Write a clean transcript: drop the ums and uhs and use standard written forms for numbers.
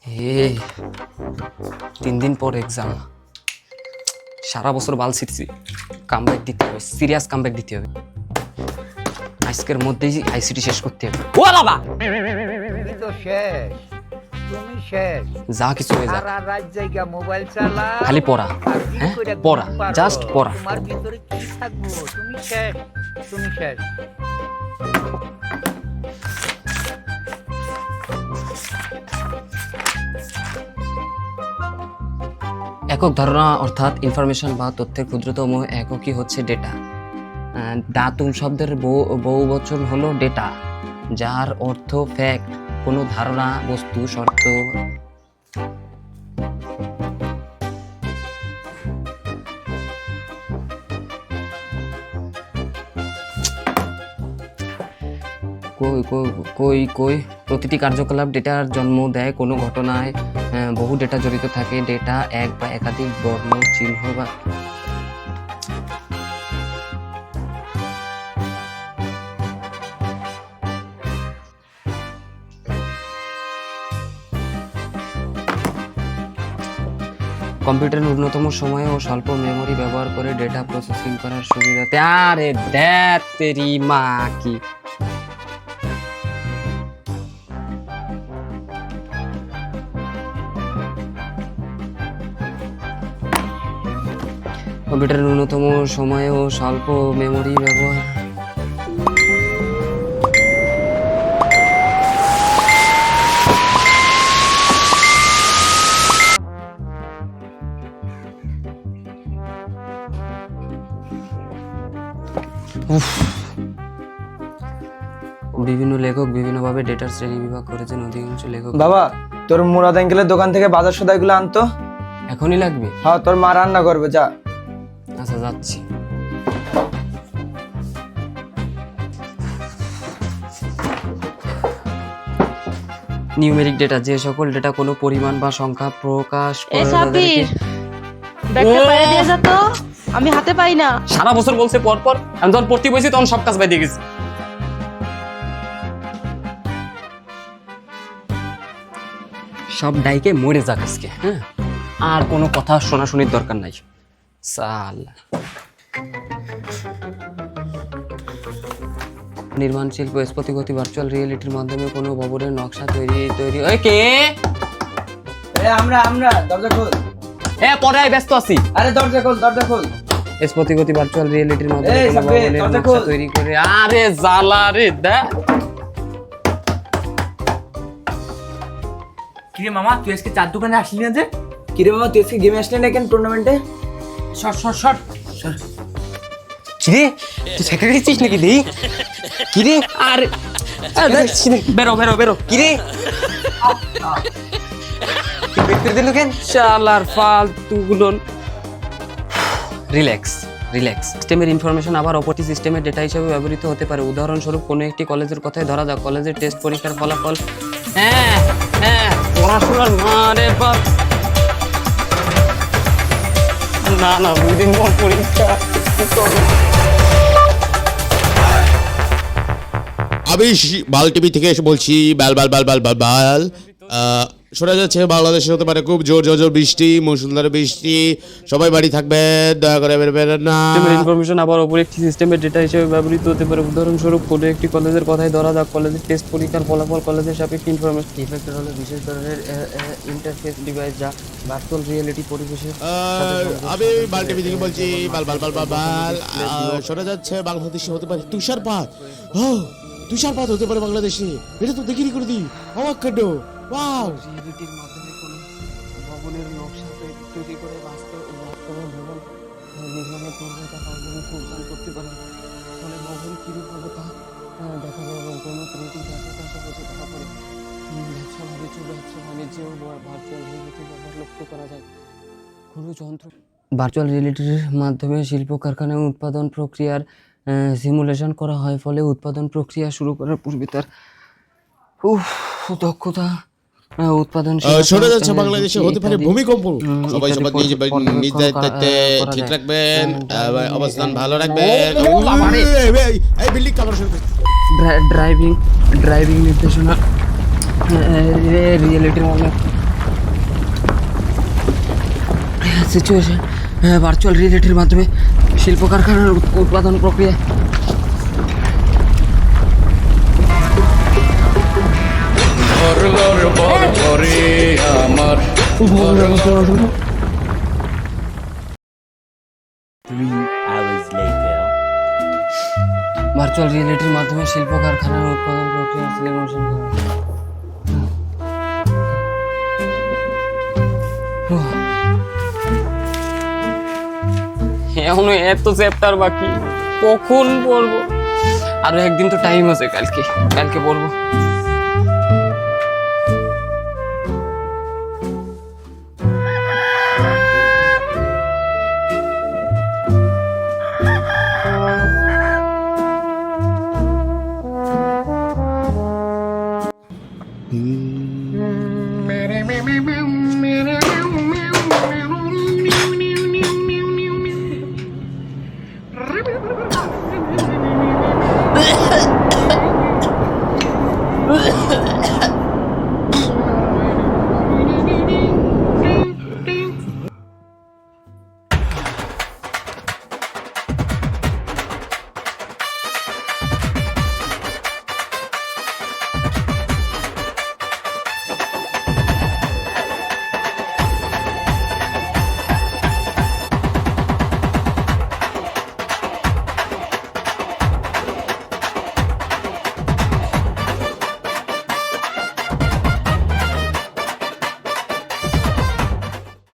এই 3 দিন পর এক্সাম, সারা বছর বাল ছিটছি, কামব্যাক দিতে হবে, সিরিয়াস কামব্যাক দিতে হবে। আজকের মধ্যেই আইসিটি শেষ করতে হবে। ও বাবা, তুমি তো শেষ, তুমি শেষ। যা কিছু হয়ে যা, সারা রাত জায়গা মোবাইল চালা, খালি পড়া, হ্যাঁ পড়া, জাস্ট পড়া। তোমার ভিতরে কি থাকবো? তুমি শেষ, তুমি শেষ। একক ধারণা অর্থাৎ ইনফরমেশন বা তথ্যের ক্ষুদ্রতম এককই হচ্ছে ডেটা। দাতুম শব্দের বহুবচন হলো ডেটা, যার অর্থ ফ্যাক্ট, কোনো ধারণা, বস্তু, শর্ত। কই প্রতিটি কার্যকলাপ ডেটার জন্ম দেয়। কোনো ঘটনায় বহু ডেটা জড়িত থাকে। ডেটা এক বা একাধিক বর্ণ, চিহ্ন বা কম্পিউটার ন্যূনতম সময়ে ও স্বল্প মেমোরি ব্যবহার করে ডেটা প্রসেসিং করার সুবিধাতে। আরে দ্যাট তেরি মা কি! কম্পিউটার ন্যূনতম সময়ে ও স্বল্প মেমোরি ব্যবহার বিভিন্ন লেখক বিভিন্নভাবে ডেটার শ্রেণী বিভাগ করেছেন। অধিকাংশ লেখক। বাবা, তোর মুরাদ আঙ্কেলের দোকান থেকে বাজার সদাইগুলো আনতো। এখনই লাগবে? হ্যাঁ, তোর মা রান্না করবে, যা। আচ্ছা, যাচ্ছি। নিউমেরিক ডেটা, যে সকল ডেটা কোনো পরিমাণ বা সংখ্যা প্রকাশ করে তাদেরকে। ব্যাগটা বাইরে দিয়ে যা তো, আমি হাতে পাই না। সারা বছর বলছে পর পর, আমি যখন পড়তে বসি তখন সব কাজ বাই দিয়ে গেছি। সব ডাইকে মরে যাক আজকে, হ্যাঁ, আর কোনো কথা শোনাশুনির দরকার নাই। সাল নির্মাণ শিল্প, স্পতিগতি, ভার্চুয়াল রিয়েলিটির মাধ্যমে কোনো ভবনের নকশা তৈরি। ওই কে? আমরা দরজা খোল। পরে ব্যস্ত আছি। আরে দরজা খোল। স্পতিগতি, ভার্চুয়াল রিয়েলিটির মাধ্যমে এই কোনো সাব্বির, ভবনের দরজা নকশা খোল। তৈরি করে। আরে জালা রে দা। কিরে মামা, তুই আজকে চার দোকানে আসলি না যে? কিরে মামা, তুই আজকে গেমে আসলি না কেন টুর্নামেন্টে? শর্ট। কিরে তুই সেক্রেটারি ছিস নাকি? দেই কিরে? আরে বেরো কিরে? দিল কেন? শালার ফালতু গুলো। রিল্যাক্স। সিস্টেমের ইনফরমেশন আবার অপরটি সিস্টেমের ডেটা হিসেবে ব্যবহৃত হতে পারে। উদাহরণস্বরূপ কোনো একটি কলেজের কথাই ধরা যাক। কলেজের টেস্ট পরীক্ষার ফলাফল। হ্যাঁ, পড়াশোনার মারে বাপ। না 2 দিন পর পরীক্ষা। আমি বাল টিভি থেকে এসে বলছি, বাল শোনা যাচ্ছে বাংলাদেশে হতে পারে খুব জোর বৃষ্টি, মুষলধারে বৃষ্টি। সবাই বাড়ি থাকবেন, দয়া করে বেরোবেন না। সিস্টেমের ইনফরমেশন আবার অপর একটি সিস্টেমের ডেটা হিসেবে ব্যবহৃত হতে পারে। উদাহরণস্বরূপ কোনো একটি কলেজের কথাই ধরা যাক। কলেজের টেস্ট পরীক্ষার ফলাফল। কলেজের সাপেক্ষে ইনফরমেশন ইফেক্টর হলো বিশেষ ধরনের ইন্টারফেস ডিভাইস যা ভার্চুয়াল রিয়েলিটি পরিবেশের আমি বাল টিভি থেকে বলছি, বাল শোনা যাচ্ছে বাংলাদেশে হতে পারে তুষারপাত। তুষারপাত হতে পারে বাংলাদেশে। এটা তো দেখিনি করে দিই, অবাক কাণ্ড। ওয়াও! রিয়েলিটির মাধ্যমে কোনো ভবনের নকশা তৈরি করে বাস্তবে ভবন নির্মাণের পূর্বতা পাওয়া ফুলদান করতে পারে। ফলে ভবন কিরূপ হবে তা দেখা যায় এবং কোনো ত্রুটি থাকে তা সহজে ধরা পড়ে। ব্যবসা বাণিজ্য ভার্চুয়াল রিয়েলিটির ব্যবহার লক্ষ্য করা যায়। কোনো যন্ত্র ভার্চুয়াল রিয়েলিটির মাধ্যমে শিল্প কারখানায় উৎপাদন প্রক্রিয়ার সিমুলেশন করা হয়। ফলে উৎপাদন প্রক্রিয়া শুরু করার পূর্বে তার দক্ষতা উৎপাদন। শোনা যাচ্ছে বাংলাদেশে হতে পারে ভূমিকম্প। সবাই নিজ দায়িত্বে ঠিক রাখবেন, অবস্থান ভালো রাখবেন। এই বিল্ডিং কাভার শুরু করুন। ড্রাইভিং নির্দেশনা রিয়েলিটির সিচুয়েশন ভার্চুয়াল রিয়েলিটির মাধ্যমে শিল্প কারখানার উৎপাদন প্রক্রিয়া। ভার্চুয়াল রিয়েলিটির মাধ্যমে শিল্প কারখানার উৎপাদন প্রক্রিয়া সিলেকশন করা। এখনো এত চ্যাপ্টার বাকি, কখন পড়বো? আরো একদিন তো টাইম আছে, কালকে পড়বো।